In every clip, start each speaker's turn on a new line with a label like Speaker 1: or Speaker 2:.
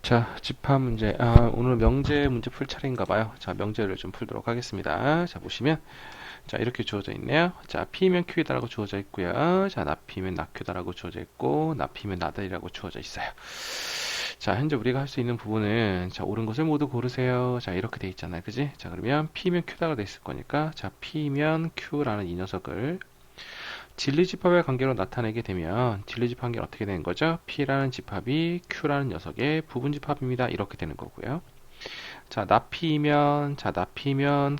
Speaker 1: 자, 집합 문제. 오늘 명제 문제 풀 차례인가 봐요. 자, 명제를 좀 풀도록 하겠습니다. 자, 보시면, 자, 이렇게 주어져 있네요. 자, P면 Q이다라고 주어져 있고요. 자, 나P면 나Q다라고 주어져 있고, 나P면 나다이라고 주어져 있어요. 자, 현재 우리가 할 수 있는 부분은, 자, 옳은 것을 모두 고르세요. 자, 이렇게 돼 있잖아요. 그지? 자, 그러면 P면 Q다가 돼 있을 거니까, 자, P면 Q라는 이 녀석을 진리집합의 관계로 나타내게 되면 진리집합 관계는 어떻게 되는 거죠? P라는 집합이 Q라는 녀석의 부분집합입니다. 이렇게 되는 거고요. 자, 나P면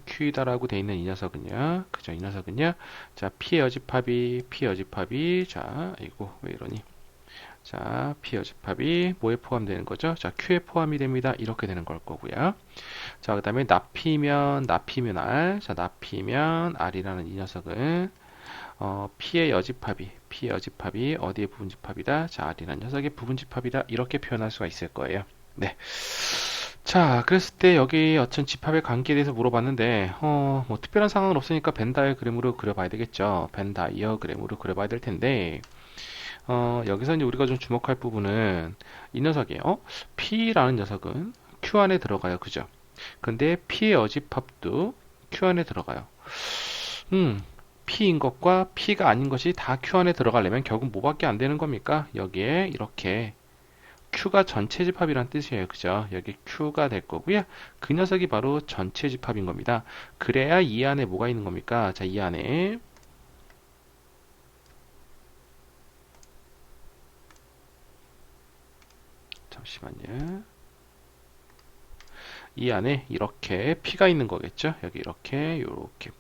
Speaker 1: Q이다라고 돼 있는 이 녀석은요. 그죠? 이 녀석은요. 자, P 여집합이 자, 이거 왜 이러니? 자, P 여집합이 뭐에 포함되는 거죠? 자, Q에 포함이 됩니다. 이렇게 되는 걸 거고요. 자, 그 다음에 나P면 R. 자, 나P면 R이라는 이 녀석은 P 여집합이 어디의 부분집합이다? 자, R이라는 녀석의 부분집합이다. 이렇게 표현할 수가 있을 거예요. 네. 자, 그랬을 때 여기 어떤 집합의 관계에 대해서 물어봤는데, 뭐 특별한 상황은 없으니까 벤 다이어그램으로 그려봐야 되겠죠. 벤 다이어그램으로 그려봐야 될 텐데, 여기서 이제 우리가 좀 주목할 부분은 이 녀석이에요. P라는 녀석은 Q 안에 들어가요. 그죠? 근데 P의 여집합도 Q 안에 들어가요. 음, P인 것과 P가 아닌 것이 다 Q 안에 들어가려면 결국 뭐밖에 안 되는 겁니까? 여기에 이렇게 Q가 전체 집합이란 뜻이에요. 그죠? 여기 Q가 될 거고요. 그 녀석이 바로 전체 집합인 겁니다. 그래야 이 안에 뭐가 있는 겁니까? 자, 이 안에 잠시만요. 이 안에 이렇게 P가 있는 거겠죠? 여기 이렇게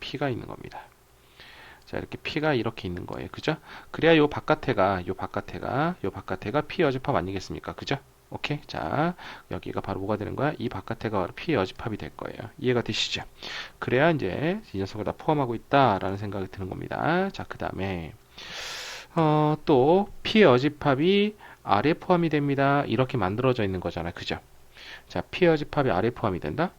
Speaker 1: P가 있는 겁니다. 자, 이렇게 P가 이렇게 있는 거예요. 그죠? 그래야 요 바깥에가 P 여집합 아니겠습니까? 그죠? 오케이. 자, 여기가 바로 뭐가 되는 거야? 이 바깥에가 바로 P 여집합이 될 거예요. 이해가 되시죠? 그래야 이제 이 녀석을 다 포함하고 있다라는 생각이 드는 겁니다. 자, 그 다음에 또 P 여집합이 R에 포함이 됩니다. 이렇게 만들어져 있는 거잖아요. 그죠? 자, P 여집합이 R에 포함이 된다?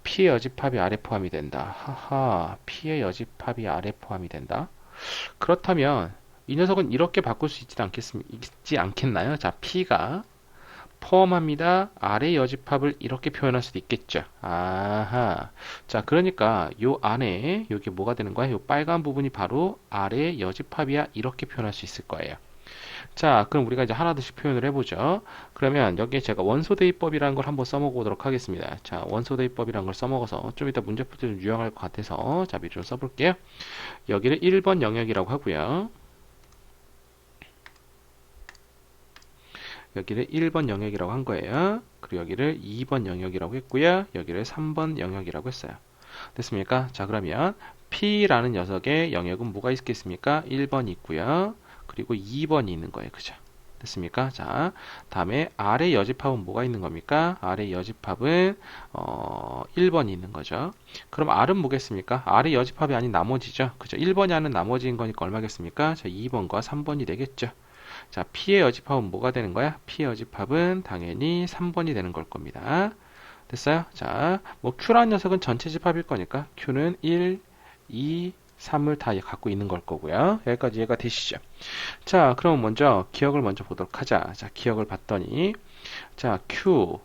Speaker 1: P의 여집합이 R에 포함이 된다. 하하, P의 여집합이 R에 포함이 된다. 그렇다면 이 녀석은 이렇게 바꿀 수 있지 않겠나요? 자, P가 포함합니다. R의 여집합을 이렇게 표현할 수도 있겠죠. 아하. 자, 그러니까 요 안에 여기 뭐가 되는 거야? 요 빨간 부분이 바로 R의 여집합이야. 이렇게 표현할 수 있을 거예요. 자, 그럼 우리가 이제 하나둘씩 표현을 해보죠. 그러면 여기에 제가 원소대입법이라는 걸 한번 써먹어보도록 하겠습니다. 자, 원소대입법이라는 걸 써먹어서 좀 이따 문제 풀 때 좀 유용할 것 같아서 자, 미리 좀 써볼게요. 여기를 1번 영역이라고 하고요. 여기를 1번 영역이라고 한 거예요. 그리고 여기를 2번 영역이라고 했고요. 여기를 3번 영역이라고 했어요. 됐습니까? 자, 그러면 P라는 녀석의 영역은 뭐가 있겠습니까? 1번이 있고요. 그리고 2번이 있는 거예요. 그죠? 됐습니까? 자, 다음에 R의 여집합은 뭐가 있는 겁니까? R의 여집합은 1번이 있는 거죠. 그럼 R은 뭐겠습니까? R의 여집합이 아닌 나머지죠. 그죠? 1번이 아닌 나머지인 거니까 얼마겠습니까? 자, 2번과 3번이 되겠죠. 자, P의 여집합은 뭐가 되는 거야? P의 여집합은 당연히 3번이 되는 걸 겁니다. 됐어요? 자, 뭐 Q라는 녀석은 전체 집합일 거니까 Q는 1, 2, 3을 다 갖고 있는 걸 거고요. 여기까지 이해가 되시죠? 자, 그럼 먼저 기억을 먼저 보도록 하자. 자, 기억을 봤더니 자, Q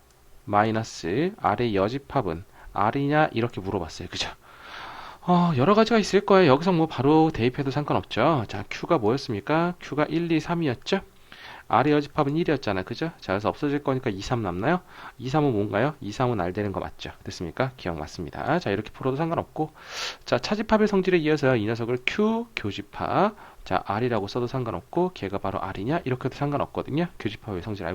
Speaker 1: 마이너스 R의 여집합은 R이냐 이렇게 물어봤어요. 그죠? 여러 가지가 있을 거예요. 여기서 뭐 바로 대입해도 상관없죠. 자, Q가 뭐였습니까? Q가 1, 2, 3이었죠? R의 여집합은 1이었잖아. 그죠? 자, 그래서 없어질 거니까 2, 3 남나요? 2, 3은 뭔가요? 2, 3은 R 되는 거 맞죠? 됐습니까? 기억 맞습니다. 자, 이렇게 풀어도 상관없고. 자, 차집합의 성질에 이어서 이 녀석을 Q 교집합. 자, R이라고 써도 상관없고, 걔가 바로 R이냐? 이렇게 해도 상관없거든요. 차집합의 성질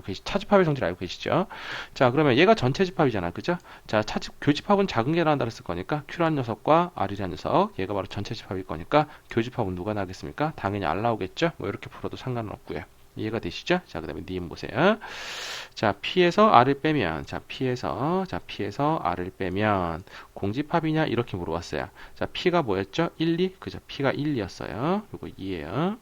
Speaker 1: 알고 계시죠? 자, 그러면 얘가 전체 집합이잖아. 그죠? 자, 교집합은 작은 게 나온다 그랬을 거니까, Q라는 녀석과 R이라는 녀석, 얘가 바로 전체 집합일 거니까, 교집합은 누가 나겠습니까? 당연히 R 나오겠죠? 뭐 이렇게 풀어도 상관은 없고요. 이해가 되시죠? 자, 그 다음에 님 보세요. 자, P에서 R을 빼면, P에서 R을 빼면, 공집합이냐? 이렇게 물어봤어요. 자, P가 뭐였죠? 1, 2? 그죠? P가 1, 2였어요. 요거 2예요.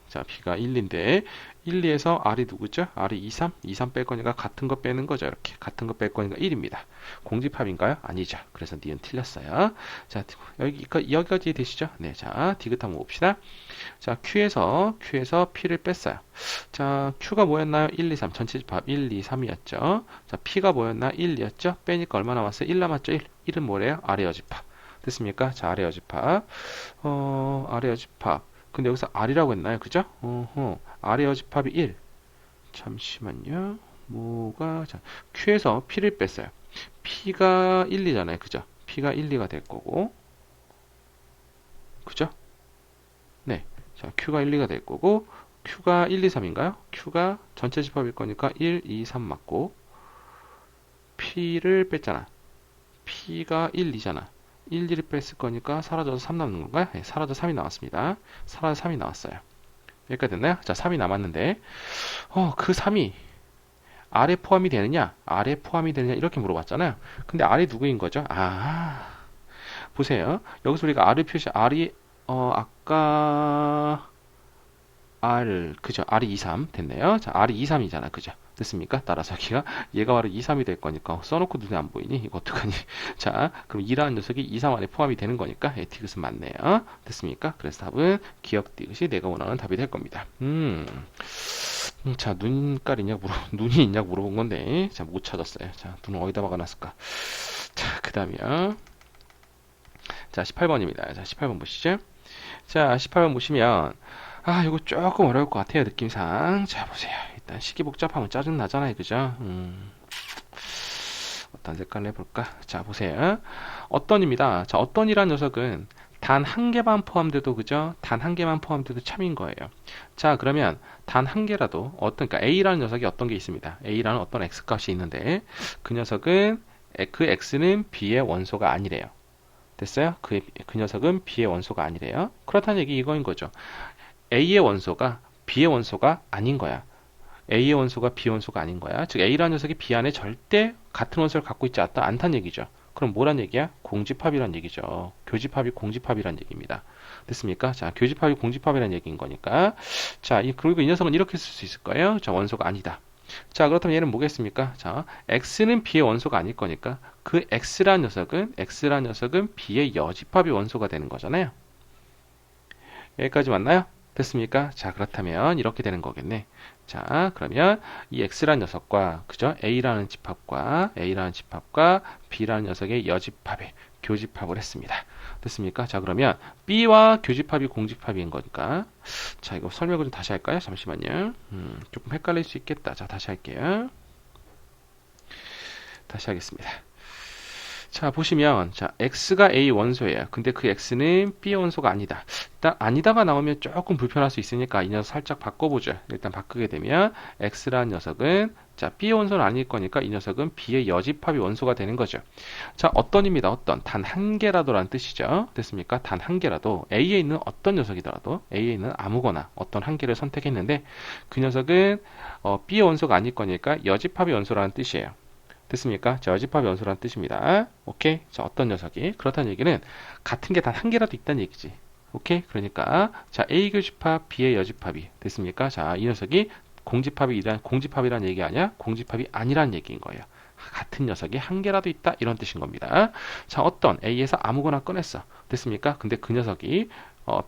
Speaker 1: 자, B가 1인데 1, 2에서 R이 누구죠? R이 2, 3, 2, 3 뺄 거니까 같은 거 빼는 거죠. 이렇게 같은 거 뺄 거니까 1입니다. 공집합인가요? 아니죠. 그래서 니은 틀렸어요. 자, 여기까지 되시죠? 네, 자, 디귿 한번 봅시다. 자, Q에서 P를 뺐어요. 자, Q가 뭐였나요? 1, 2, 3 전체 집합 1, 2, 3이었죠. 자, P가 뭐였나? 1이었죠. 빼니까 얼마 남았어요? 1 남았죠. 1은 뭐래요? 아래 여집합. 됐습니까? 자, 아래 여집합. 아래 여집합. 근데 여기서 R이라고 했나요? 그죠? 아래 여집합이 1. 잠시만요. 자, Q에서 P를 뺐어요. P가 1, 2잖아요. 그죠? P가 1, 2가 될 거고. 그죠? 네. 자, Q가 1, 2가 될 거고. Q가 1, 2, 3인가요? Q가 전체 집합일 거니까 1, 2, 3 맞고. P를 뺐잖아. P가 1, 2잖아. 1, 2를 뺐을 거니까 사라져서 3 남는 건가요? 네, 사라져 3이 나왔습니다. 사라져 3이 나왔어요. 여기까지 됐나요? 자, 3이 남았는데, 그 3이 R에 포함이 되느냐? R에 포함이 되느냐? 이렇게 물어봤잖아요. 근데 R이 누구인 거죠? 보세요. 여기서 우리가 R이, 아까, 그죠? R이 2, 3 됐네요. 자, R이 2, 3이잖아. 그죠? 됐습니까? 따라서 얘가 바로 2, 3이 될 거니까 써놓고 눈에 안 보이니? 이거 어떡하니? 자, 그럼 2라는 녀석이 2, 3 안에 포함이 되는 거니까 디귿은 맞네요. 됐습니까? 그래서 답은 기억 디귿이 내가 원하는 답이 될 겁니다. 자, 눈이 있냐고 물어본 건데, 자, 못 찾았어요. 자, 눈은 어디다 박아놨을까? 자, 그 다음이요. 자, 18번입니다. 자, 18번 보시죠. 자, 18번 보시면, 이거 조금 어려울 것 같아요, 느낌상. 자, 보세요. 일단 식이 복잡하면 짜증 나잖아요, 그죠? 어떤 색깔로 해볼까? 자, 보세요. 어떤입니다. 자, 어떤이란 녀석은 단 한 개만 포함돼도, 그죠? 단 한 개만 포함돼도 참인 거예요. 자, 그러면 단 한 개라도 그러니까 A라는 녀석이 어떤 게 있습니다. A라는 어떤 X값이 있는데, 그 녀석은, 그 X는 B의 원소가 아니래요. 됐어요? 그 녀석은 B의 원소가 아니래요. 그렇다는 얘기 이거인 거죠. A의 원소가 B의 원소가 아닌 거야. A의 원소가 B 원소가 아닌 거야. 즉 A라는 녀석이 B 안에 절대 같은 원소를 갖고 있지 않다는 얘기죠. 그럼 뭐란 얘기야? 공집합이란 얘기죠. 교집합이 공집합이란 얘기입니다. 됐습니까? 자, 교집합이 공집합이란 얘기인 거니까. 자, 그리고 이 녀석은 이렇게 쓸 수 있을 거예요. 자, 원소가 아니다. 자, 그렇다면 얘는 뭐겠습니까? 자, X는 B의 원소가 아닐 거니까 그 X라는 녀석은 B의 여집합이 원소가 되는 거잖아요. 여기까지 맞나요? 됐습니까? 자, 그렇다면 이렇게 되는 거겠네. 자, 그러면 이 X라는 녀석과, 그죠? A라는 집합과 B라는 녀석의 여집합에 교집합을 했습니다. 됐습니까? 자, 그러면 B와 교집합이 공집합인 거니까. 자, 이거 설명을 좀 다시 할까요? 잠시만요. 조금 헷갈릴 수 있겠다. 자, 다시 할게요. 다시 하겠습니다. 자, 보시면, 자, X가 A 원소예요. 근데 그 X는 B 원소가 아니다. 일단, 아니다가 나오면 조금 불편할 수 있으니까 이 녀석 살짝 바꿔보죠. 일단 바꾸게 되면, X라는 녀석은, 자, B의 원소는 아닐 거니까 이 녀석은 B의 여집합이 원소가 되는 거죠. 자, 어떤입니다. 어떤. 단 한 개라도라는 뜻이죠. 됐습니까? 단 한 개라도, A에 있는 어떤 녀석이더라도, A에 있는 아무거나 어떤 한 개를 선택했는데, 그 녀석은, B의 원소가 아닐 거니까 여집합이 원소라는 뜻이에요. 됐습니까? 자, 여집합이 원소라는 뜻입니다. 오케이? 자, 어떤 녀석이? 그렇다는 얘기는 같은 게 단 한 개라도 있다는 얘기지. 오케이? 그러니까 자, A 교집합, B의 여집합이 됐습니까? 자, 이 녀석이 공집합이란 얘기 아니야? 공집합이 아니란 얘기인 거예요. 같은 녀석이 한 개라도 있다 이런 뜻인 겁니다. 자, 어떤 A에서 아무거나 꺼냈어. 됐습니까? 근데 그 녀석이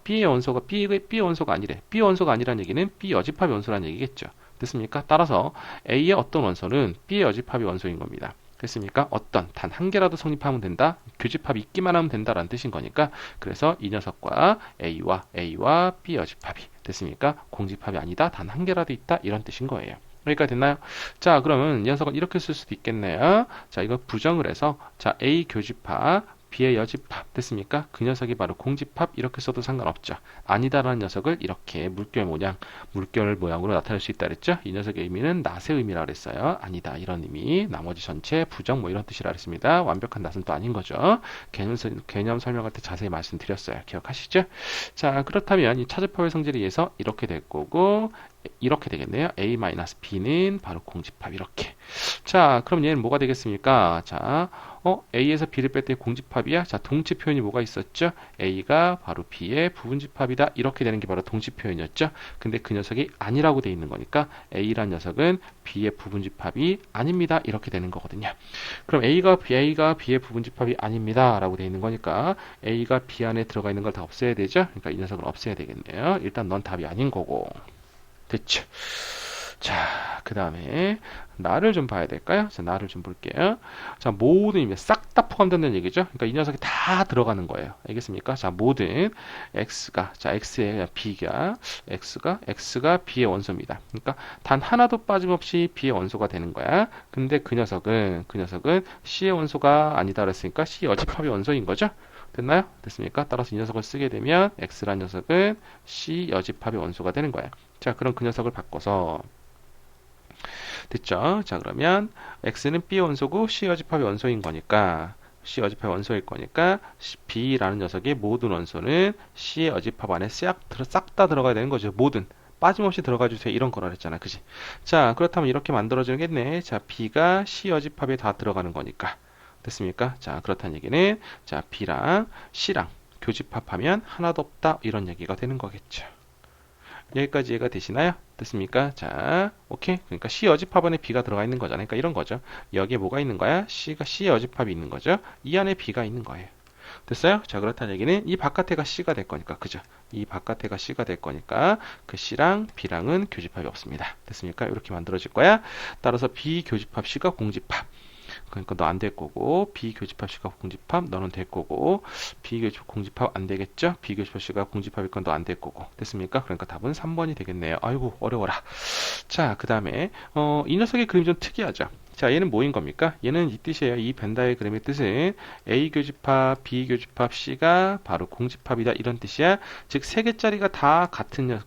Speaker 1: B의 원소가 B의 원소가 아니래. B의 원소가 아니란 얘기는 B 여집합의 원소란 얘기겠죠. 됐습니까? 따라서 A의 어떤 원소는 B의 여집합이 원소인 겁니다. 됐습니까? 어떤 단 한 개라도 성립하면 된다. 교집합이 있기만 하면 된다라는 뜻인 거니까 그래서 이 녀석과 A와 B 여집합이 됐습니까? 공집합이 아니다. 단 한 개라도 있다. 이런 뜻인 거예요. 여기까지 됐나요? 자, 그러면 이 녀석은 이렇게 쓸 수도 있겠네요. 자, 이거 부정을 해서 자, A 교집합 B의 여집합 됐습니까? 그 녀석이 바로 공집합 이렇게 써도 상관없죠. 아니다라는 녀석을 이렇게 물결 모양으로 나타낼 수 있다 그랬죠? 이 녀석의 의미는 낫의 의미라 그랬어요. 아니다 이런 의미. 나머지 전체 부정 뭐 이런 뜻이라 그랬습니다. 완벽한 낫은 또 아닌 거죠. 개념 설명할 때 자세히 말씀드렸어요. 기억하시죠? 자, 그렇다면 이 차집합의 성질에 의해서 이렇게 될 거고 이렇게 되겠네요. A-B는 바로 공집합 이렇게. 자, 그럼 얘는 뭐가 되겠습니까? 자, A에서 B를 뺐더니 공집합이야. 자, 동치 표현이 뭐가 있었죠? A가 바로 B의 부분집합이다. 이렇게 되는 게 바로 동치 표현이었죠. 근데 그 녀석이 아니라고 돼 있는 거니까 A란 녀석은 B의 부분집합이 아닙니다. 이렇게 되는 거거든요. 그럼 A가 B의 부분집합이 아닙니다. 라고 돼 있는 거니까 A가 B 안에 들어가 있는 걸 다 없애야 되죠. 그러니까 이 녀석을 없애야 되겠네요. 일단 넌 답이 아닌 거고. 됐죠. 자, 그 다음에 나를 좀 봐야 될까요? 자, 나를 좀 볼게요. 자, 모든 의미 싹 다 포함된다는 얘기죠. 그러니까 이 녀석이 다 들어가는 거예요. 알겠습니까? 자, 모든 x가 자, x의 x가 b의 원소입니다. 그러니까 단 하나도 빠짐없이 b의 원소가 되는 거야. 근데 그 녀석은 c의 원소가 아니다 그랬으니까 c 여집합의 원소인 거죠. 됐나요? 됐습니까? 따라서 이 녀석을 쓰게 되면 x란 녀석은 c 여집합의 원소가 되는 거야. 자, 그럼 그 녀석을 바꿔서 됐죠? 자, 그러면 x는 b의 원소고 c 여집합의 원소인 거니까 c 여집합의 원소일 거니까 b라는 녀석의 모든 원소는 c의 여집합 안에 싹 다 들어가야 되는 거죠. 모든 빠짐없이 들어가 주세요. 이런 거라 그랬잖아. 그지? 자, 그렇다면 이렇게 만들어지겠네. 자, b가 c 여집합에 다 들어가는 거니까. 됐습니까? 자, 그렇다는 얘기는 자, b랑 c랑 교집합하면 하나도 없다. 이런 얘기가 되는 거겠죠. 여기까지 이해가 되시나요? 됐습니까? 자, 오케이. 그러니까 C 여집합 안에 B가 들어가 있는 거잖아요. 그러니까 이런 거죠. 여기에 뭐가 있는 거야? C 여집합이 있는 거죠. 이 안에 B가 있는 거예요. 됐어요? 자, 그렇다는 얘기는 이 바깥에가 C가 될 거니까, 그죠? 이 바깥에가 C가 될 거니까 그 C랑 B랑은 교집합이 없습니다. 됐습니까? 이렇게 만들어질 거야. 따라서 B 교집합 C가 공집합. 그러니까 너 안 될 거고 비교집합 C가 공집합 너는 될 거고 비교집합 공집합 안 되겠죠? 비교집합 C가 공집합일 건 너 안 될 거고 됐습니까? 그러니까 답은 3번이 되겠네요. 아이고 어려워라. 자, 그 다음에 이 녀석의 그림이 좀 특이하죠. 자, 얘는 뭐인 겁니까? 얘는 이 뜻이에요. 이 벤 다이어그램의 뜻은 A 교집합, B 교집합, C가 바로 공집합이다 이런 뜻이야. 즉 세 개짜리가 다 같은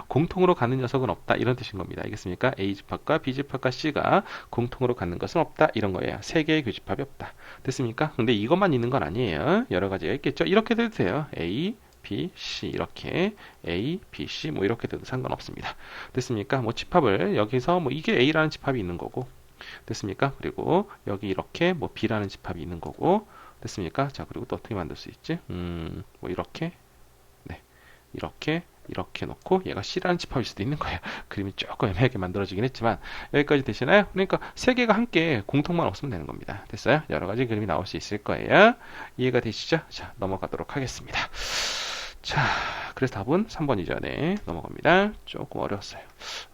Speaker 1: 공통으로 갖는 녀석은 없다 이런 뜻인 겁니다. 알겠습니까? A집합과 B집합과 C가 공통으로 갖는 것은 없다 이런 거예요. 세 개의 교집합이 없다. 됐습니까? 근데 이것만 있는 건 아니에요. 여러 가지가 있겠죠. 이렇게 돼도 돼요. A, B, C 이렇게 A, B, C 뭐 이렇게 돼도 상관없습니다. 됐습니까? 뭐 집합을 여기서 뭐 이게 A라는 집합이 있는 거고 됐습니까? 그리고 여기 이렇게 뭐 B라는 집합이 있는 거고 됐습니까? 자, 그리고 또 어떻게 만들 수 있지? 뭐 이렇게 네 이렇게 놓고 얘가 C라는 집합일 수도 있는 거예요. 그림이 조금 애매하게 만들어지긴 했지만 여기까지 되시나요? 그러니까 세 개가 함께 공통만 없으면 되는 겁니다. 됐어요? 여러 가지 그림이 나올 수 있을 거예요. 이해가 되시죠? 자, 넘어가도록 하겠습니다. 자, 그래서 답은 3번이죠. 네, 넘어갑니다. 조금 어려웠어요.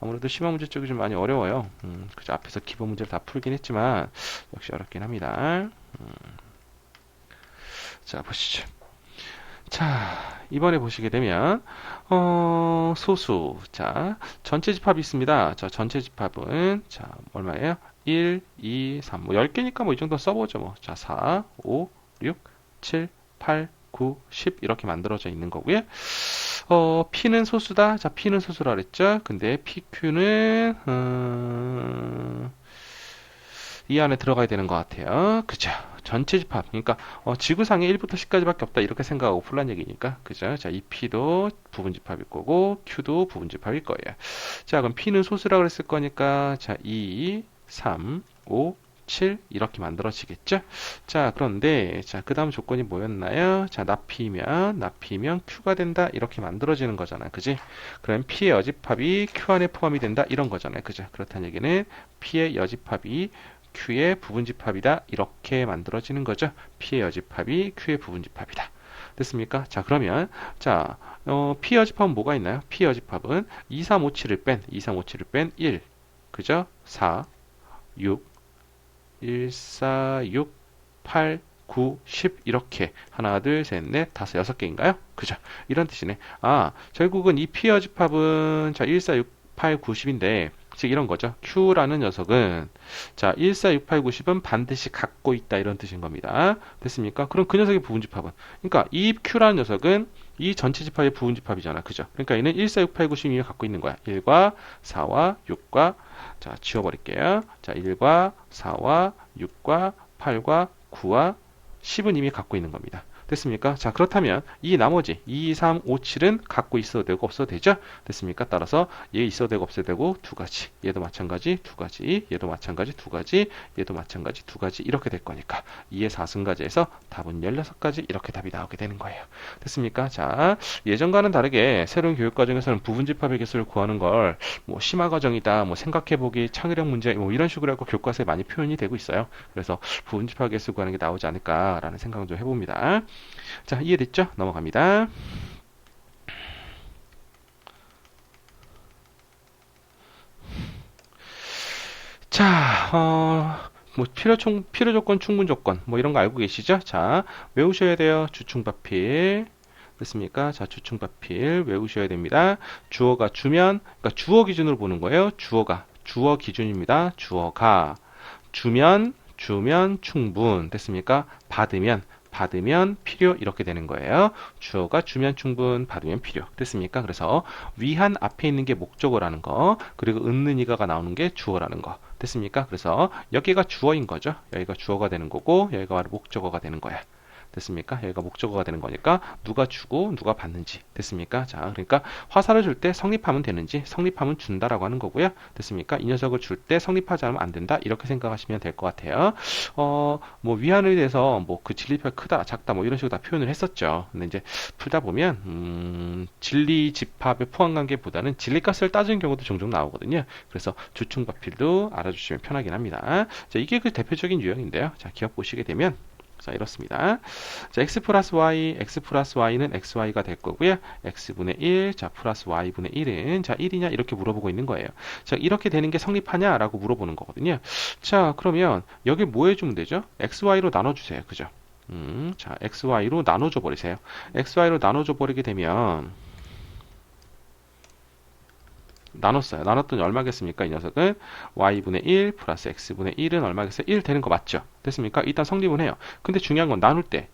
Speaker 1: 아무래도 심화 문제 쪽이 좀 많이 어려워요. 그죠? 앞에서 기본 문제를 다 풀긴 했지만 역시 어렵긴 합니다. 자, 보시죠. 자, 이번에 보시게 되면 소수. 자, 전체 집합이 있습니다. 자, 전체 집합은 자, 얼마예요? 1, 2, 3. 뭐 10개니까 뭐 이 정도 써보죠. 뭐. 자, 4, 5, 6, 7, 8, 9, 10 이렇게 만들어져 있는 거고요. P는 소수다. 자, P는 소수라 그랬죠? 근데 PQ는 이 안에 들어가야 되는 것 같아요. 그죠? 전체 집합. 그러니까 지구상에 1부터 10까지밖에 없다. 이렇게 생각하고 풀란 얘기니까. 그죠? 자, 이 P도 부분 집합일 거고 Q도 부분 집합일 거예요. 자, 그럼 P는 소수라 그랬을 거니까 자, 2, 3, 5, 7 이렇게 만들어지겠죠? 자, 그런데 자, 그다음 조건이 뭐였나요? 자, 납피면 Q가 된다. 이렇게 만들어지는 거잖아. 그지? 그럼 P의 여집합이 Q 안에 포함이 된다. 이런 거잖아요. 그죠? 그렇다는 얘기는 P의 여집합이 Q의 부분집합이다. 이렇게 만들어지는 거죠. P의 여집합이 Q의 부분집합이다. 됐습니까? 자, 그러면 자, P 여집합은 뭐가 있나요? P 여집합은 2, 3, 5, 7을 뺀 1. 그죠? 4, 6, 1, 4, 6, 8, 9, 10 이렇게 하나, 둘, 셋, 넷, 다섯, 6개인가요? 그죠? 이런 뜻이네. 아, 결국은 이 P 여집합은 자, 1, 4, 6, 8, 9, 10인데 즉 이런 거죠. Q라는 녀석은 자 1, 4, 6, 8, 9, 10은 반드시 갖고 있다 이런 뜻인 겁니다. 됐습니까? 그럼 그 녀석의 부분집합은 그러니까 이 Q라는 녀석은 이 전체 집합의 부분집합이잖아. 그죠? 그러니까 얘는 1, 4, 6, 8, 9, 10이 갖고 있는 거야. 1과 4와 6과 자 지워버릴게요. 자 1과 4와 6과 8과 9와 10은 이미 갖고 있는 겁니다. 됐습니까? 자, 그렇다면 이 나머지 2, 3, 5, 7은 갖고 있어도 되고 없어도 되죠? 됐습니까? 따라서 얘 있어도 되고 없어도 되고 두 가지. 얘도 마찬가지 두 가지. 얘도 마찬가지 두 가지. 얘도 마찬가지 두 가지. 이렇게 될 거니까 2의 4승가지에서 답은 16가지 이렇게 답이 나오게 되는 거예요. 됐습니까? 자, 예전과는 다르게 새로운 교육 과정에서는 부분집합의 개수를 구하는 걸 뭐 심화 과정이다, 뭐 생각해보기, 창의력 문제, 뭐 이런 식으로 하고 교과서에 많이 표현이 되고 있어요. 그래서 부분집합 개수 구하는 게 나오지 않을까라는 생각을 좀 해봅니다. 자, 이해됐죠? 넘어갑니다. 자, 뭐 필요 조건, 충분 조건, 뭐 이런 거 알고 계시죠? 자, 외우셔야 돼요. 주충파필. 됐습니까? 자, 주충파필 외우셔야 됩니다. 주어가 주면, 그러니까 주어 기준으로 보는 거예요. 주어 기준입니다. 주어가 주면 충분. 됐습니까? 받으면 필요 이렇게 되는 거예요. 주어가 주면 충분, 받으면 필요. 됐습니까? 그래서 위한 앞에 있는 게 목적어라는 거, 그리고 있는 이가가 나오는 게 주어라는 거. 됐습니까? 그래서 여기가 주어인 거죠. 여기가 주어가 되는 거고 여기가 바로 목적어가 되는 거야. 됐습니까? 여기가 목적어가 되는 거니까 누가 주고 누가 받는지. 됐습니까? 자, 그러니까 화살을 줄 때 성립하면 되는지 성립하면 준다라고 하는 거고요. 됐습니까? 이 녀석을 줄 때 성립하지 않으면 안 된다. 이렇게 생각하시면 될 것 같아요. 뭐 위안에 대해서 뭐 그 진리표가 크다, 작다 뭐 이런 식으로 다 표현을 했었죠. 근데 이제 풀다 보면 진리 집합의 포함관계보다는 진리값을 따지는 경우도 종종 나오거든요. 그래서 주충파필도 알아주시면 편하긴 합니다. 자, 이게 그 대표적인 유형인데요. 자, 기억 보시게 되면 자, 이렇습니다. 자, x 플러스 y는 xy가 될 거고요. x분의 1, 자, 플러스 y분의 1은, 자, 1이냐? 이렇게 물어보고 있는 거예요. 자, 이렇게 되는 게 성립하냐? 라고 물어보는 거거든요. 자, 그러면 여기 뭐 해주면 되죠? xy로 나눠주세요. 그죠? 자, xy로 나눠줘 버리세요. xy로 나눠줘 버리게 되면, 나눴어요. 나눴더니 얼마겠습니까? 이 녀석은 y분의 1 플러스 x분의 1은 얼마겠어요? 1 되는 거 맞죠? 됐습니까? 일단 성립은 해요. 근데 중요한 건 나눌 때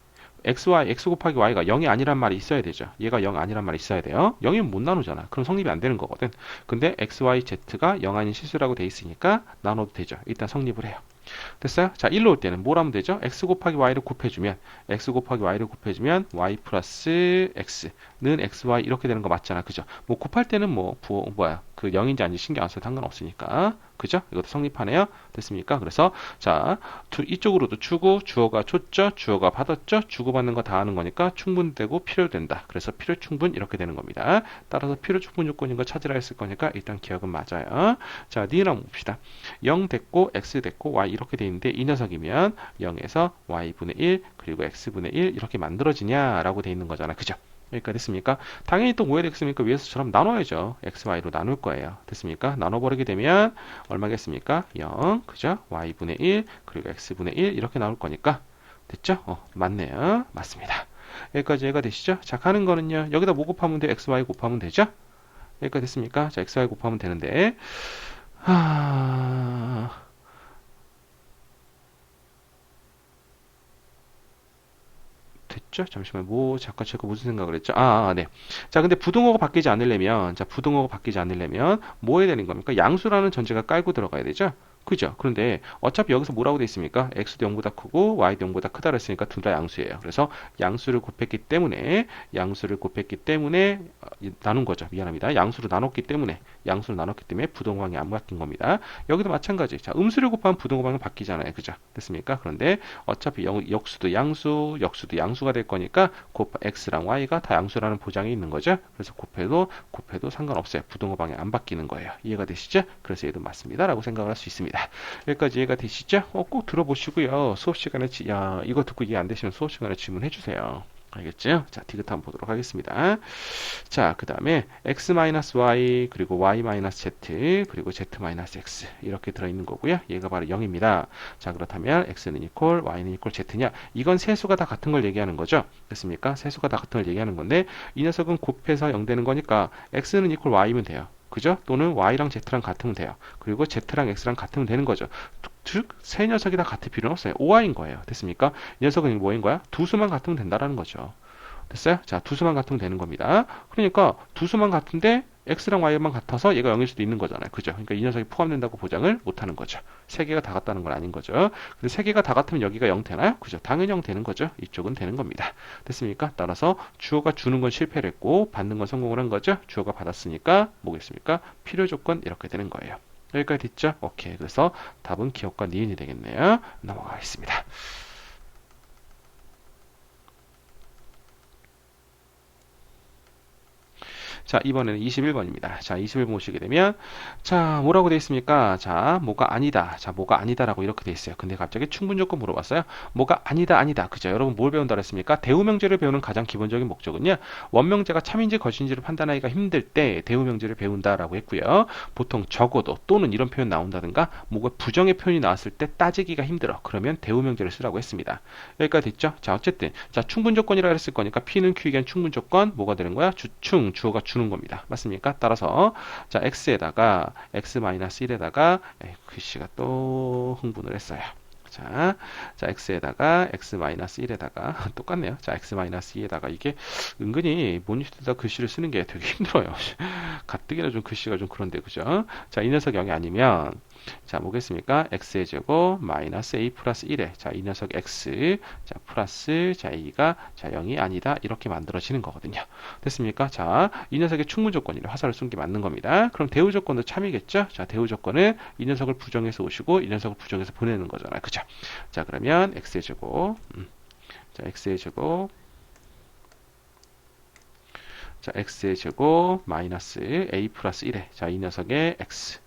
Speaker 1: x 곱하기 y가 0이 아니란 말이 있어야 되죠. 얘가 0 아니란 말이 있어야 돼요. 0이면 못 나누잖아. 그럼 성립이 안 되는 거거든. 근데 x, y, z가 0 아닌 실수라고 돼 있으니까 나눠도 되죠. 일단 성립을 해요. 됐어요? 자, 1로 올 때는 뭘 하면 되죠? x 곱하기 y를 곱해주면 y 플러스 x는 xy 이렇게 되는 거 맞잖아. 그죠? 뭐 곱할 때는 그 0인지 아닌지 신경 안 써도 상관없으니까. 그죠? 이것도 성립하네요. 됐습니까? 그래서 자, 이쪽으로도 주어가 줬죠? 주어가 받았죠? 주고받는 거 다 하는 거니까 충분되고 필요된다. 그래서 필요 충분 이렇게 되는 겁니다. 따라서 필요 충분 요건인 거 찾으라 했을 거니까 일단 기억은 맞아요. 자, 니은 한번 봅시다. 0 됐고 x 됐고 y 이렇게 돼 있는데 이 녀석이면 0에서 y분의 1 그리고 x분의 1 이렇게 만들어지냐라고 돼 있는 거잖아. 그죠? 여기까지 됐습니까? 당연히 또 뭐 해야 되겠습니까? 위에서처럼 나눠야죠. x, y로 나눌 거예요. 됐습니까? 나눠버리게 되면 얼마겠습니까? 0, 그죠? y분의 1, 그리고 x분의 1 이렇게 나올 거니까 됐죠? 맞네요. 맞습니다. 여기까지 이해가 되시죠? 자, 가는 거는요. 여기다 뭐 곱하면 돼요? x, y 곱하면 되죠? 여기까지 됐습니까? 자, x, y 곱하면 되는데 됐죠? 잠시만, 잠깐 제가 무슨 생각을 했죠? 네. 자, 근데 부등호가 바뀌지 않으려면, 뭐 해야 되는 겁니까? 양수라는 전제가 깔고 들어가야 되죠? 그죠? 그런데 어차피 여기서 뭐라고 돼 있습니까? x도 0보다 크고 y도 0보다 크다 그랬으니까 둘 다 양수예요. 그래서 양수를 곱했기 때문에 나눈 거죠. 미안합니다. 양수로 나눴기 때문에 부등호방이 안 바뀐 겁니다. 여기도 마찬가지. 자, 음수를 곱하면 부등호방은 바뀌잖아요. 그죠? 됐습니까? 그런데 어차피 역수도 양수가 될 거니까 x랑 y가 다 양수라는 보장이 있는 거죠. 그래서 곱해도 상관없어요. 부등호방이 안 바뀌는 거예요. 이해가 되시죠? 그래서 얘도 맞습니다. 라고 생각을 할 수 있습니다. 여기까지 이해가 되시죠? 꼭 들어보시고요. 수업 시간에 이거 듣고 이해 안 되시면 수업 시간에 질문해 주세요. 알겠죠? 자, 디귿 한번 보도록 하겠습니다. 자, 그 다음에 x-y 그리고 y-z 그리고 z-x 이렇게 들어있는 거고요. 얘가 바로 0입니다. 자, 그렇다면 x는 이퀄 y는 이퀄 z냐? 이건 세수가 다 같은 걸 얘기하는 거죠. 됐습니까? 세수가 다 같은 걸 얘기하는 건데 이 녀석은 곱해서 0 되는 거니까 x는 이퀄 y면 돼요. 그죠? 또는 y랑 z랑 같으면 돼요. 그리고 z랑 x랑 같으면 되는 거죠. 즉, 세 녀석이 다 같을 필요는 없어요. 오화인 거예요. 됐습니까? 이 녀석은 뭐인 거야? 두 수만 같으면 된다라는 거죠. 됐어요? 자, 두 수만 같으면 되는 겁니다. 그러니까 두 수만 같은데 x랑 y만 같아서 얘가 0일 수도 있는 거잖아요. 그죠? 그러니까 이 녀석이 포함된다고 보장을 못하는 거죠. 세 개가 다 같다는 건 아닌 거죠. 근데 세 개가 다 같으면 여기가 0 되나요? 그죠? 당연히 0 되는 거죠. 이쪽은 되는 겁니다. 됐습니까? 따라서 주어가 주는 건 실패를 했고 받는 건 성공을 한 거죠. 주어가 받았으니까 뭐겠습니까? 필요 조건 이렇게 되는 거예요. 여기까지 됐죠? 오케이. 그래서 답은 기억과 니은이 되겠네요. 넘어가겠습니다. 자, 이번에는 21번입니다. 자, 21번 보시게 되면, 자, 뭐라고 되어 있습니까? 자, 뭐가 아니다. 자, 뭐가 아니다라고 이렇게 되어 있어요. 근데 갑자기 충분 조건 물어봤어요. 뭐가 아니다, 아니다. 그죠? 여러분 뭘 배운다 그랬습니까? 대우명제를 배우는 가장 기본적인 목적은요, 원명제가 참인지 거신지를 판단하기가 힘들 때 대우명제를 배운다라고 했고요. 보통 적어도 또는 이런 표현 나온다든가, 뭐가 부정의 표현이 나왔을 때 따지기가 힘들어. 그러면 대우명제를 쓰라고 했습니다. 여기까지 됐죠? 자, 어쨌든, 자, 충분 조건이라고 했을 거니까 P는 Q에게 한 충분 조건, 뭐가 되는 거야? 주충, 주어가 주는 겁니다. 맞습니까? 따라서 자 x에다가 x-1에다가 글씨가 또 흥분을 했어요. 자 x에다가 x-1에다가 똑같네요. 자 x-2에다가 이게 은근히 모니터에다 글씨를 쓰는 게 되게 힘들어요. 가뜩이나 좀 글씨가 좀 그런데 그죠? 자 이 녀석 여기 아니면 자 뭐겠습니까? x의 제곱 마이너스 a 플러스 1에 자 이 녀석 x 자 플러스 자 a가 자 0이 아니다 이렇게 만들어지는 거거든요. 됐습니까? 자 이 녀석의 충분 조건이래 화살을 쏜 게 맞는 겁니다. 그럼 대우 조건도 참이겠죠? 자 대우 조건은 이 녀석을 부정해서 오시고 이 녀석을 부정해서 보내는 거잖아요. 그죠? 자 그러면 x의 제곱 자 x의 제곱 자 x의 제곱 마이너스 a 플러스 1에 자 이 녀석의 x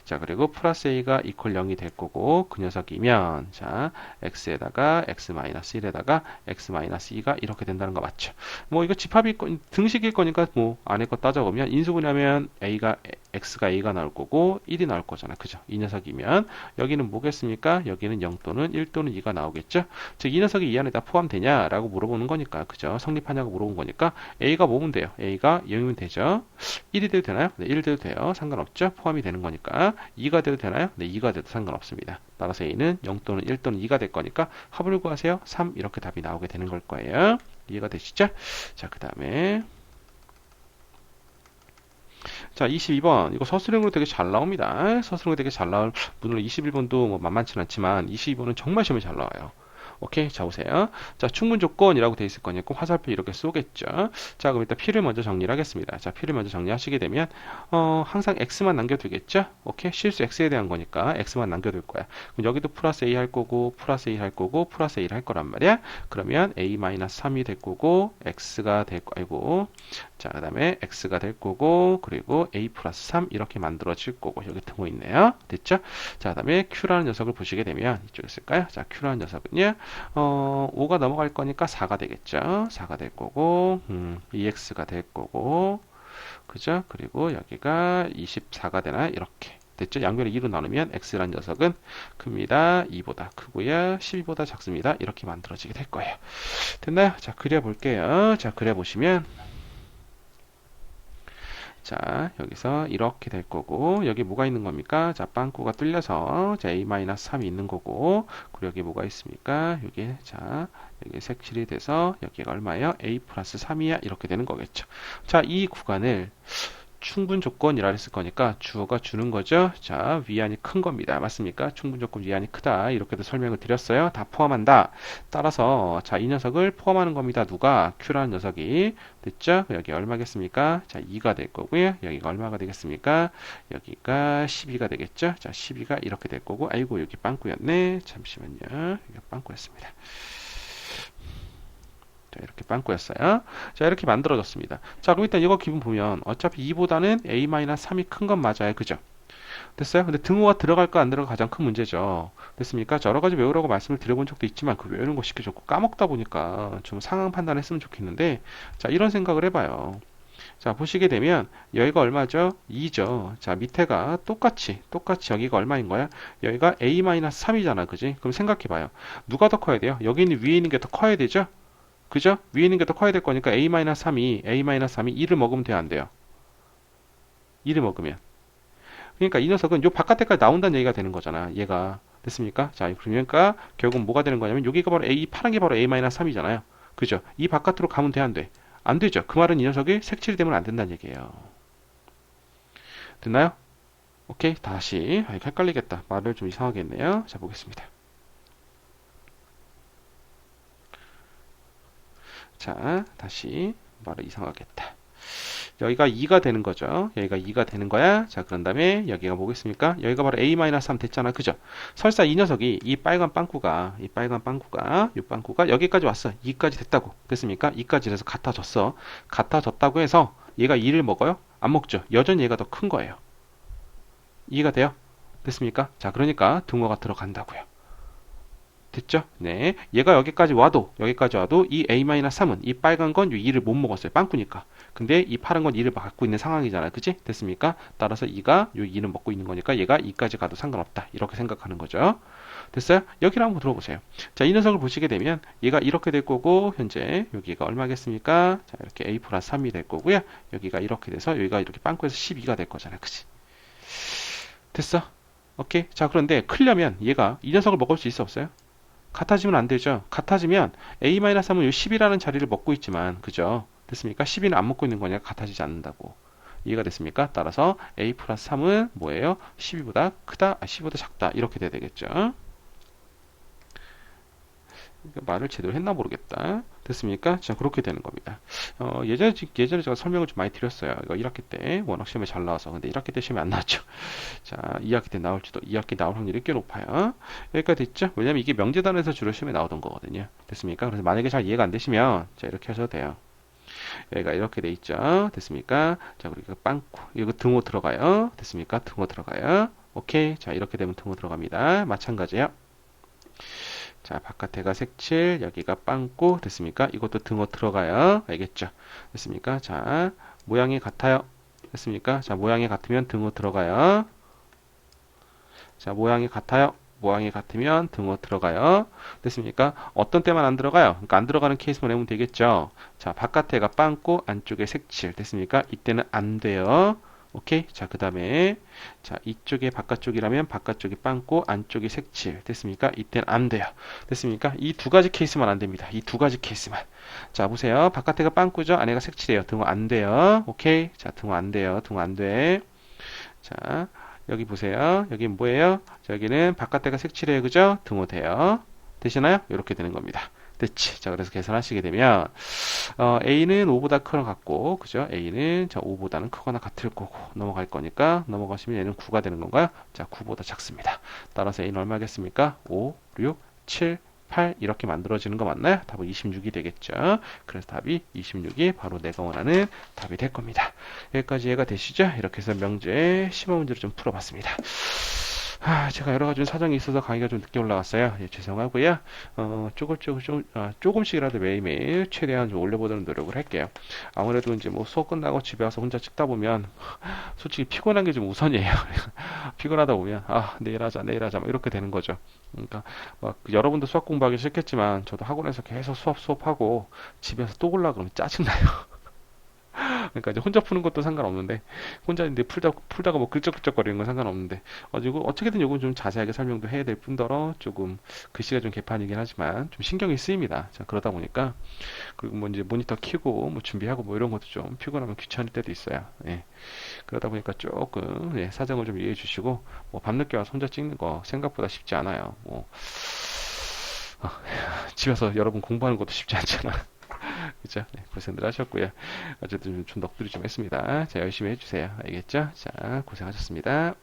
Speaker 1: 자 그리고 플러스 a가 이퀄 0이 될 거고 그 녀석이면 자 x에다가 x 마이너스 1에다가 x 마이너스 2가 이렇게 된다는 거 맞죠? 뭐 이거 집합이 등식일 거니까 뭐 안에 거 따져보면 인수분해하면 x가 a가 나올 거고 1이 나올 거잖아. 그죠? 이 녀석이면 여기는 뭐겠습니까? 여기는 0 또는 1 또는 2가 나오겠죠? 즉 이 녀석이 이 안에 다 포함되냐라고 물어보는 거니까 그죠? 성립하냐고 물어본 거니까 a가 뭐면 돼요? a가 0이면 되죠? 1이 돼도 되나요? 네, 1이 돼도 돼요. 상관없죠? 포함이 되는 거니까 2가 돼도 되나요? 네, 2가 돼도 상관없습니다. 따라서 a는 0 또는 1 또는 2가 될 거니까 합을 구하세요. 3 이렇게 답이 나오게 되는 걸 거예요. 이해가 되시죠? 자, 그 다음에 자, 22번. 이거 서술형으로 되게 잘 나옵니다. 서술형으로 되게 잘 나올, 물론 21번도 뭐 만만치 않지만 22번은 정말 시험에 잘 나와요. 오케이. 자, 보세요. 자, 충분 조건이라고 되어 있을 거니까 화살표 이렇게 쏘겠죠. 자, 그럼 일단 P를 먼저 정리를 하겠습니다. 자, P를 먼저 정리하시게 되면, 항상 X만 남겨두겠죠? 오케이. 실수 X에 대한 거니까 X만 남겨둘 거야. 그럼 여기도 플러스 A 할 거고, 플러스 A 할 거고, 플러스 A를 할 거란 말이야. 그러면 A-3이 될 거고, X가 될 거, 아이고. 자, 그 다음에 X가 될 거고, 그리고 A 플러스 3 이렇게 만들어질 거고, 여기 등호 있네요. 됐죠? 자, 그 다음에 Q라는 녀석을 보시게 되면, 이쪽에 쓸까요? 자, Q라는 녀석은요, 5가 넘어갈 거니까 4가 되겠죠. 4가 될 거고, EX가 될 거고, 그죠? 그리고 여기가 24가 되나? 이렇게. 됐죠? 양변을 2로 나누면 X라는 녀석은 큽니다. 2보다 크고요. 12보다 작습니다. 이렇게 만들어지게 될 거예요. 됐나요? 자, 그려볼게요. 자, 그려보시면, 자, 여기서 이렇게 될 거고, 여기 뭐가 있는 겁니까? 자, 빵꾸가 뚫려서, 자, A-3이 있는 거고, 그리고 여기 뭐가 있습니까? 여기, 자, 여기 색칠이 돼서, 여기가 얼마예요? A 플러스 3이야? 이렇게 되는 거겠죠. 자, 이 구간을, 충분 조건이라 했을 거니까 주어가 주는 거죠. 자, 위안이 큰 겁니다. 맞습니까? 충분 조건 위안이 크다. 이렇게도 설명을 드렸어요. 다 포함한다. 따라서 자, 이 녀석을 포함하는 겁니다. 누가? Q라는 녀석이. 됐죠? 여기 얼마겠습니까? 자, 2가 될 거고요. 여기가 얼마가 되겠습니까? 여기가 12가 되겠죠? 자, 12가 이렇게 될 거고. 아이고, 여기 빵꾸였네. 잠시만요. 여기 빵꾸였습니다. 자, 이렇게 빵꾸였어요. 자, 이렇게 만들어졌습니다. 자, 그럼 일단 이거 기본 보면 어차피 2보다는 A-3이 큰 건 맞아요. 그죠? 됐어요? 근데 등호가 들어갈까 안 들어갈까 가장 큰 문제죠. 됐습니까? 자, 여러 가지 외우라고 말씀을 드려본 적도 있지만 그 외우는 거 쉽게 자꾸 까먹다 보니까 좀 상황 판단했으면 좋겠는데 자, 이런 생각을 해봐요. 자, 보시게 되면 여기가 얼마죠? 2죠. 자, 밑에가 똑같이 여기가 얼마인 거야? 여기가 A-3이잖아. 그지? 그럼 생각해봐요. 누가 더 커야 돼요? 여기 있는 위에 있는 게 더 커야 되죠? 그죠? 위에 있는 게 더 커야 될 거니까 A-3이 2를 먹으면 돼요, 안 돼요? 2를 먹으면. 그러니까 이 녀석은 요 바깥에까지 나온다는 얘기가 되는 거잖아. 얘가. 됐습니까? 자, 그러니까 결국 뭐가 되는 거냐면 여기가 바로 파란 게 바로 A-3이잖아요. 그죠? 이 바깥으로 가면 돼, 안 돼? 안 되죠. 그 말은 이 녀석이 색칠이 되면 안 된다는 얘기예요. 됐나요? 오케이. 다시. 이거 헷갈리겠다. 말을 좀 이상하게 했네요. 자, 보겠습니다. 자, 다시 말을 이상하게 했다. 여기가 2가 되는 거죠. 여기가 2가 되는 거야. 자, 그런 다음에 여기가 뭐겠습니까? 여기가 바로 A-3 됐잖아. 그죠? 설사 이 녀석이 이 빨간 빵꾸가 이 빵꾸가 여기까지 왔어. 2까지 됐다고. 됐습니까? 2까지 돼서 같아졌어. 같아졌다고 해서 얘가 2를 먹어요? 안 먹죠. 여전히 얘가 더 큰 거예요. 이해가 돼요? 됐습니까? 자, 그러니까 등호가 들어간다고요. 됐죠? 네. 얘가 여기까지 와도 이 A-3은 이 빨간 건 2를 못 먹었어요. 빵꾸니까. 근데 이 파란 건 2를 갖고 있는 상황이잖아요. 그치? 됐습니까? 따라서 2가 요 2는 먹고 있는 거니까 얘가 2까지 가도 상관없다. 이렇게 생각하는 거죠. 됐어요? 여기를 한번 들어보세요. 자, 이 녀석을 보시게 되면 얘가 이렇게 될 거고 현재 여기가 얼마겠습니까? 자, 이렇게 A 플러스 3이 될 거고요. 여기가 이렇게 돼서 여기가 이렇게 빵꾸에서 12가 될 거잖아요. 그치? 됐어? 오케이. 자, 그런데 크려면 얘가 이 녀석을 먹을 수 있어 없어요? 같아지면 안 되죠. 같아지면 A-3은 이 10이라는 자리를 먹고 있지만, 그죠? 됐습니까? 10이는 안 먹고 있는 거니까 같아지지 않는다고. 이해가 됐습니까? 따라서 A 플러스 3은 뭐예요? 12보다 크다, 10보다 작다. 이렇게 돼야 되겠죠. 말을 제대로 했나 모르겠다. 됐습니까? 자, 그렇게 되는 겁니다. 예전에 제가 설명을 좀 많이 드렸어요. 이거 1학기 때 워낙 시험에 잘 나와서. 근데 1학기 때 시험에 안 나왔죠. 자, 2학기 때 나올지도, 2학기 나올 확률이 꽤 높아요. 여기까지 됐죠? 왜냐면 이게 명제단에서 주로 시험에 나오던 거거든요. 됐습니까? 그래서 만약에 잘 이해가 안 되시면, 자, 이렇게 하셔도 돼요. 여기가 이렇게 돼 있죠. 됐습니까? 자, 그리고 빵꾸. 이거 등호 들어가요. 됐습니까? 등호 들어가요. 오케이. 자, 이렇게 되면 등호 들어갑니다. 마찬가지예요. 자, 바깥에가 색칠, 여기가 빵꾸, 됐습니까? 이것도 등호 들어가요. 알겠죠? 됐습니까? 자, 모양이 같아요. 됐습니까? 자, 모양이 같으면 등호 들어가요. 자, 모양이 같아요. 모양이 같으면 등호 들어가요. 됐습니까? 어떤 때만 안 들어가요? 그러니까 안 들어가는 케이스만 내면 되겠죠? 자, 바깥에가 빵꾸, 안쪽에 색칠, 됐습니까? 이때는 안 돼요. 오케이. 자, 그 다음에, 자, 이쪽에 바깥쪽이라면 바깥쪽이 빵꾸, 안쪽이 색칠. 됐습니까? 이때는 안 돼요. 됐습니까? 이 두 가지 케이스만 안 됩니다. 이 두 가지 케이스만. 자, 보세요. 바깥에가 빵꾸죠? 안에가 색칠이에요. 등호 안 돼요. 오케이. 자, 등호 안 돼요. 등호 안 돼. 자, 여기 보세요. 여기 뭐예요? 자, 여기는 바깥에가 색칠이에요. 그죠? 등호 돼요. 되시나요? 이렇게 되는 겁니다. 됐지. 자, 그래서 계산하시게 되면 A는 5보다 크거나 같고, 그죠? A는 자 5보다는 크거나 같을 거고 넘어갈 거니까 넘어가시면 얘는 9가 되는 건가요? 자, 9보다 작습니다. 따라서 A는 얼마겠습니까? 5, 6, 7, 8 이렇게 만들어지는 거 맞나요? 답은 26이 되겠죠. 그래서 답이 26이 바로 내가 원하는 답이 될 겁니다. 여기까지 이해가 되시죠? 이렇게 해서 명제 심화 문제를 좀 풀어봤습니다. 제가 여러 가지 사정이 있어서 강의가 좀 늦게 올라갔어요. 예, 죄송하고요. 조금씩이라도 매일매일 최대한 좀 올려보도록 노력을 할게요. 아무래도 이제 뭐 수업 끝나고 집에 와서 혼자 찍다 보면 솔직히 피곤한 게 좀 우선이에요. 피곤하다 보면 내일 하자 막 이렇게 되는 거죠. 그러니까 막 여러분도 수학 공부하기 싫겠지만 저도 학원에서 계속 수업하고 집에서 또 올라 그러면 짜증나요. 그러니까 이제 혼자 푸는 것도 상관없는데 혼자 있는데 풀다가 뭐 글적글적거리는 건 상관없는데 그리고 어떻게든 요건 좀 자세하게 설명도 해야 될 뿐더러 조금 글씨가 좀 개판이긴 하지만 좀 신경이 쓰입니다. 자, 그러다 보니까 그리고 뭐 이제 모니터 켜고 뭐 준비하고 뭐 이런 것도 좀 피곤하면 귀찮을 때도 있어요. 예. 그러다 보니까 조금 사정을 좀 이해해 주시고 뭐 밤늦게 와서 혼자 찍는 거 생각보다 쉽지 않아요. 뭐 집에서 여러분 공부하는 것도 쉽지 않잖아. 그죠? 네, 고생들 하셨고요. 어쨌든 좀 넋두리 좀 했습니다. 자, 열심히 해주세요. 알겠죠? 자, 고생하셨습니다.